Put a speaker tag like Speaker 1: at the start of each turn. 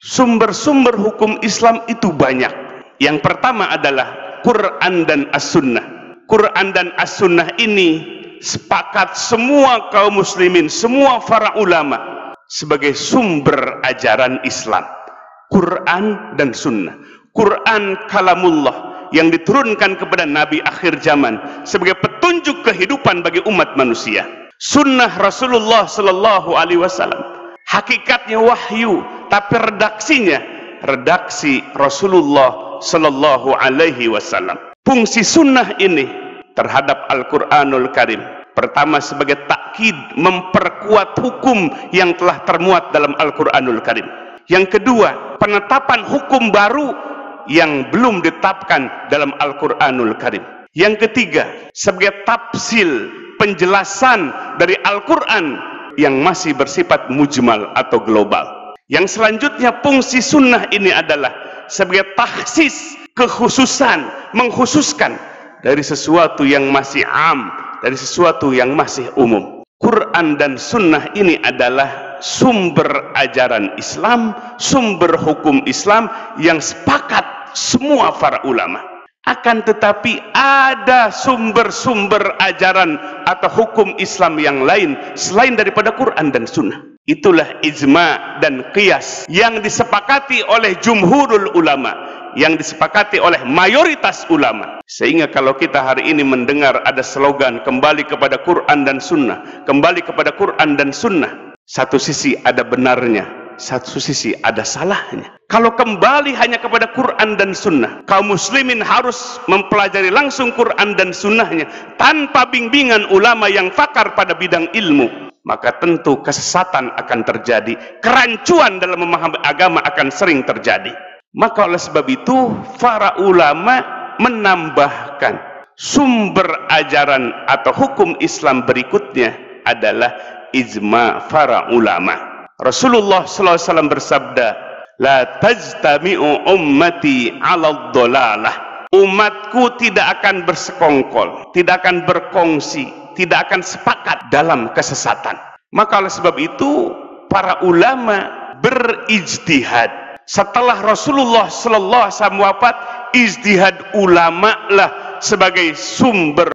Speaker 1: Sumber-sumber hukum Islam itu banyak. Yang pertama adalah Quran dan As-Sunnah. Quran dan As-Sunnah ini sepakat semua kaum muslimin, semua para ulama sebagai sumber ajaran Islam. Quran dan Sunnah. Quran kalamullah yang diturunkan kepada Nabi akhir zaman sebagai petunjuk kehidupan bagi umat manusia. Sunnah Rasulullah Sallallahu Alaihi Wasallam, hakikatnya wahyu, tapi redaksinya redaksi Rasulullah Sallallahu Alaihi Wasallam. Fungsi sunnah ini terhadap Al-Quranul Karim, pertama sebagai takkid, memperkuat hukum yang telah termuat dalam Al-Quranul Karim. Yang kedua, penetapan hukum baru yang belum ditetapkan dalam Al-Quranul Karim. Yang ketiga, sebagai tafsil, penjelasan dari Al-Quran yang masih bersifat mujmal atau global. Yang selanjutnya, fungsi sunnah ini adalah sebagai takhsis, kekhususan, mengkhususkan dari sesuatu yang masih am, dari sesuatu yang masih umum. Quran dan sunnah ini adalah sumber ajaran Islam, sumber hukum Islam yang sepakat semua para ulama. Akan tetapi ada sumber-sumber ajaran atau hukum Islam yang lain selain daripada Quran dan Sunnah. Itulah ijma dan qiyas yang disepakati oleh jumhurul ulama, yang disepakati oleh mayoritas ulama. Sehingga kalau kita hari ini mendengar ada slogan kembali kepada Quran dan Sunnah, kembali kepada Quran dan Sunnah, satu sisi ada benarnya, satu sisi ada salahnya. Kalau kembali hanya kepada Quran dan Sunnah, kaum muslimin harus mempelajari langsung Quran dan Sunnahnya tanpa bimbingan ulama yang pakar pada bidang ilmu, maka tentu kesesatan akan terjadi, kerancuan dalam memahami agama akan sering terjadi. Maka oleh sebab itu para ulama menambahkan sumber ajaran atau hukum Islam berikutnya adalah ijma para ulama. Rasulullah SAW bersabda, la tajtami'u ummati 'ala dhalalah. Umatku tidak akan bersekongkol, tidak akan berkongsi, tidak akan sepakat dalam kesesatan. Maka oleh sebab itu para ulama berijtihad. Setelah Rasulullah SAW wafat, ijtihad ulama lah sebagai sumber